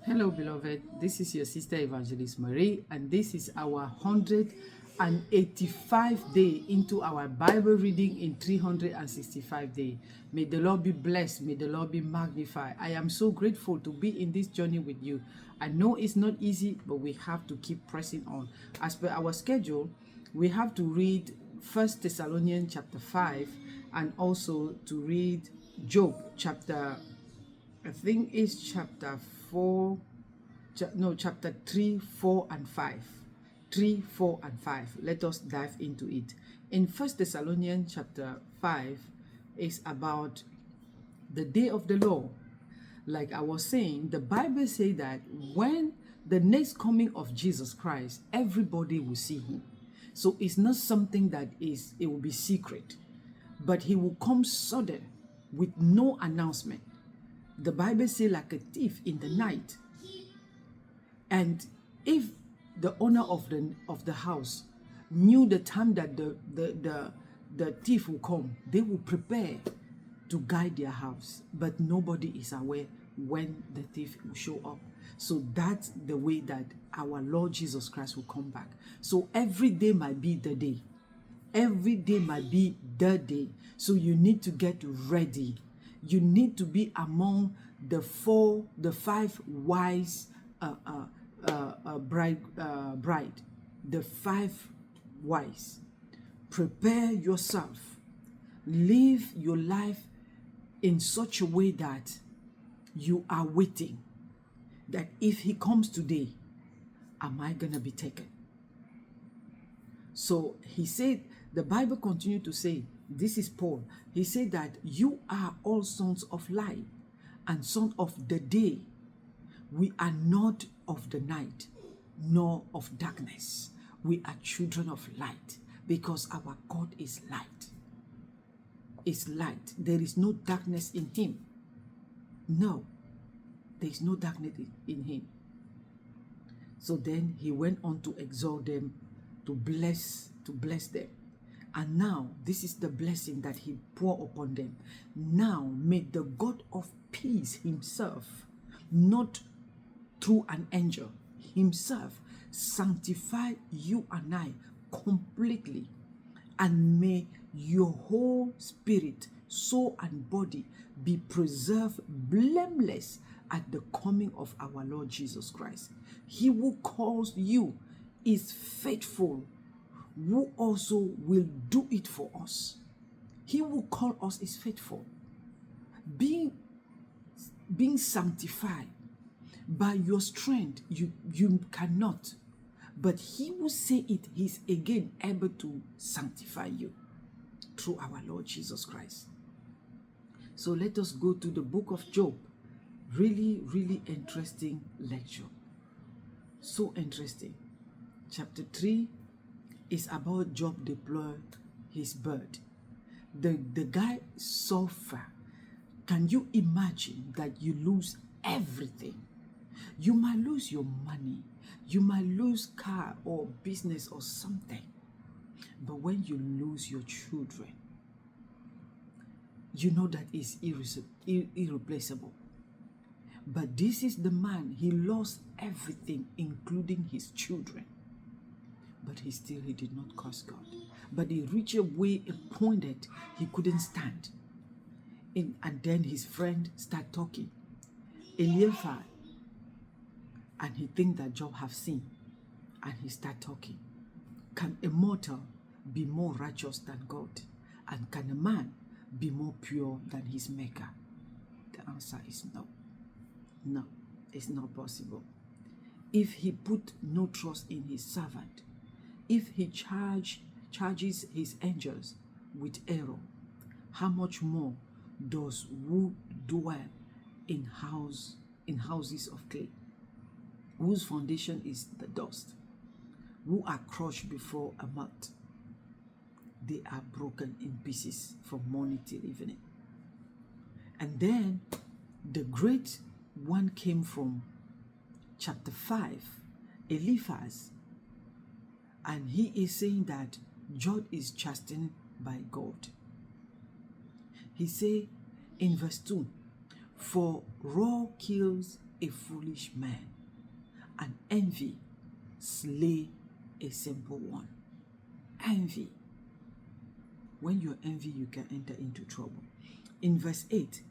Hello, beloved. This is your sister Evangelist Marie, and this is our 185 day into our Bible reading in 365 days. May the Lord be blessed. May the Lord be magnified. I am so grateful to be in this journey with you. I know it's not easy, but we have to keep pressing on. As per our schedule, we have to read First Thessalonians chapter 5 and also to read Job chapter, I think it's chapter 4, no, chapter 3, 4, and 5. 3, 4, and 5. Let us dive into it. In First Thessalonians chapter 5 is about the day of the Lord. Like I was saying, the Bible says that when the next coming of Jesus Christ, everybody will see him. So it's not something that it will be secret, but he will come sudden with no announcement. The Bible says like a thief in the night. And if the owner of the house knew the time that the thief will come, they will prepare to guide their house. But nobody is aware when the thief will show up. So that's the way that our Lord Jesus Christ will come back. So every day might be the day. Every day might be the day. So you need to get ready. You need to be among the five wise bride, the five wise. Prepare yourself. Live your life in such a way that you are waiting. That if he comes today, am I going to be taken? So he said, the Bible continued to say, this is Paul. He said that you are all sons of light and sons of the day. We are not of the night, nor of darkness. We are children of light because our God is light. Is light. There is no darkness in him. No, there is no darkness in him. So then he went on to exhort them, to bless them. And now, this is the blessing that he poured upon them. Now, may the God of peace himself, not through an angel, himself sanctify you and I completely. And may your whole spirit, soul, and body be preserved blameless at the coming of our Lord Jesus Christ. He who calls you is faithful, who also will do it for us. He who called us is faithful. Being sanctified by your strength, you cannot. But he who say it, he's again able to sanctify you through our Lord Jesus Christ. So let us go to the book of Job. Really, really interesting lecture. So interesting. Chapter 3 is about Job deployed his bird. The guy suffer. Can you imagine that you lose everything? You might lose your money. You might lose car or business or something. But when you lose your children, you know that is irreplaceable. But this is the man, he lost everything, including his children. But he did not curse God. But he reached a point that he couldn't stand. And then his friend started talking. Eliphaz, and he think that Job have sinned. And he start talking. Can a mortal be more righteous than God? And can a man be more pure than his maker? The answer is no. No, it's not possible. If he put no trust in his servant, if he charges his angels with error, how much more does who dwell in houses of clay, whose foundation is the dust, who are crushed before a moth? They are broken in pieces from morning till evening. And then the great one came from chapter 5, Eliphaz, and he is saying that Job is chastened by God. He say in verse 2, For wrath kills a foolish man, and envy slay a simple one. Envy. When you envy, you can enter into trouble. In verse 8,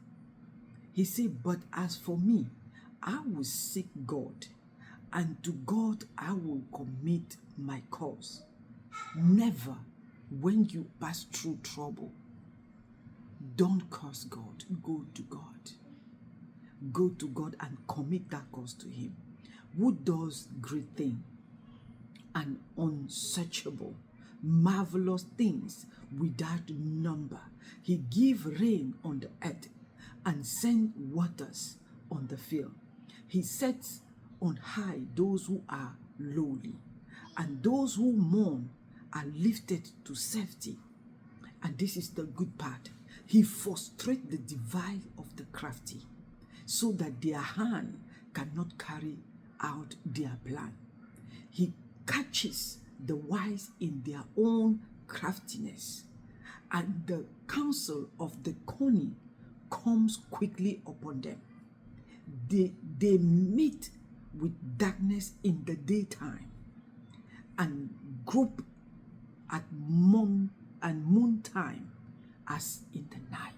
he said, but as for me, I will seek God, and to God I will commit my cause. Never, when you pass through trouble, don't curse God. Go to God. Go to God and commit that cause to him, who does great things and unsearchable, marvelous things without number. He gives rain on the earth and sends waters on the field. He sets on high those who are lowly, and those who mourn are lifted to safety. And this is the good part. He frustrates the device of the crafty, so that their hand cannot carry out their plan. He catches the wise in their own craftiness, and the counsel of the cunning comes quickly upon them. They meet with darkness in the daytime and grope at moon time as in the night.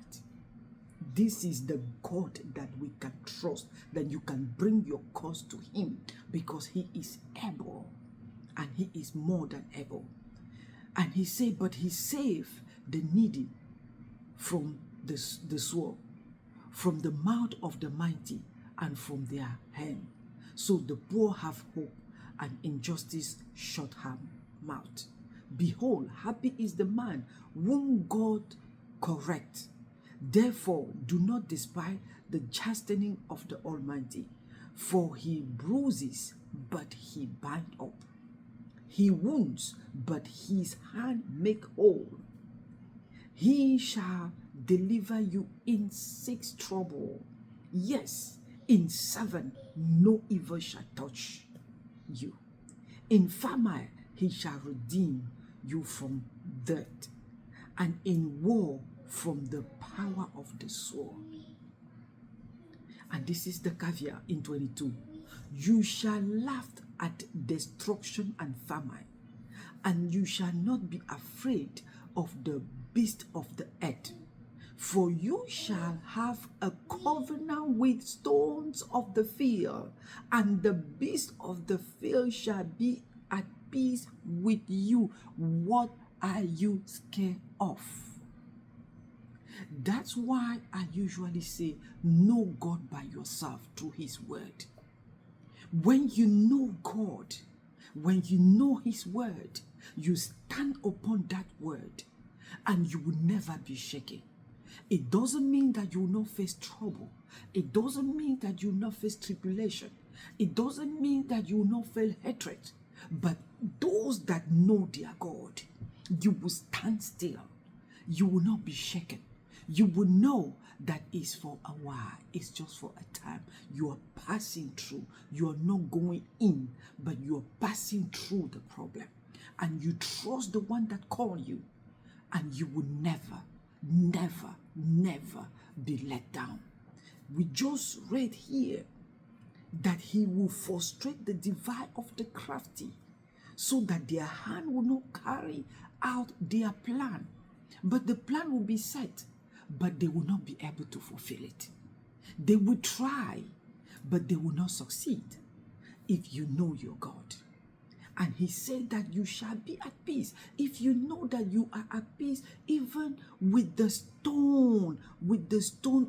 This is the God that we can trust, that you can bring your cause to him, because he is able, and he is more than able. And he said, but he saved the needy from the sword, from the mouth of the mighty, and from their hand. So the poor have hope, and injustice shut her mouth. Behold, happy is the man whom God corrects. Therefore, do not despise the chastening of the Almighty, for he bruises, but he binds up. He wounds, but his hand make whole. He shall deliver you in 6 trouble. Yes, in 7 no evil shall touch you. In famine he shall redeem you from death, and in war from the power of the sword. And this is the caveat in 22. You shall laugh at destruction and famine, and you shall not be afraid of the beast of the earth, for you shall have a covenant with stones of the field, and the beast of the field shall be at peace with you. What are you scared of? That's why I usually say, know God by yourself through his word. When you know God, when you know his word, you stand upon that word and you will never be shaken. It doesn't mean that you will not face trouble. It doesn't mean that you will not face tribulation. It doesn't mean that you will not feel hatred. But those that know their God, you will stand still. You will not be shaken. You will know that it's for a while. It's just for a time. You are passing through. You are not going in, but you are passing through the problem. And you trust the one that called you. And you will never, never, never be let down. We just read here that he will frustrate the device of the crafty, so that their hand will not carry out their plan. But the plan will be set, but they will not be able to fulfill it. They will try, but they will not succeed if you know your God. And he said that you shall be at peace. If you know that you are at peace, even with the stone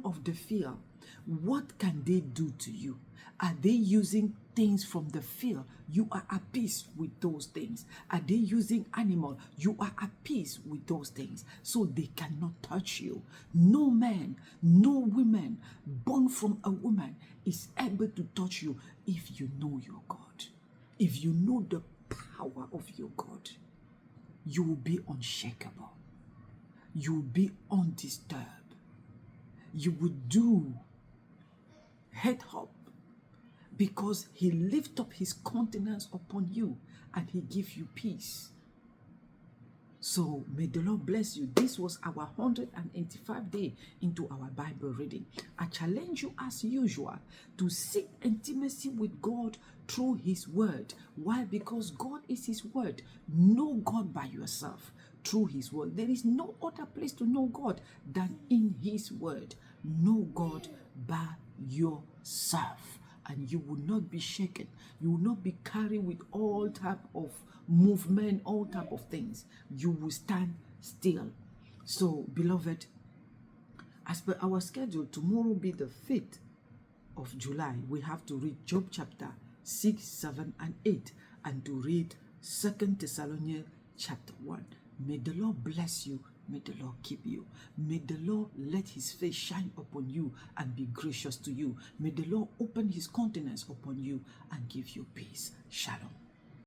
of the field, what can they do to you? Are they using things from the field? You are at peace with those things. Are they using animal? You are at peace with those things. So they cannot touch you. No man, no woman born from a woman is able to touch you if you know your God. If you know the power of your God, you will be unshakable. You will be undisturbed. You will do head up, because he lift up his countenance upon you and he give you peace. So may the Lord bless you. This was our 185th day into our Bible reading. I challenge you as usual to seek intimacy with God through his word. Why? Because God is his word. Know God by yourself through his word. There is no other place to know God than in his word. Know God by yourself, and you will not be shaken. You will not be carried with all type of movement, all type of things. You will stand still. So, beloved, as per our schedule, tomorrow be the 5th of July. We have to read Job chapter 6, 7, and 8, and to read 2 Thessalonians chapter 1. May the Lord bless you. May the Lord keep you. May the Lord let his face shine upon you and be gracious to you. May the Lord open his countenance upon you and give you peace. Shalom.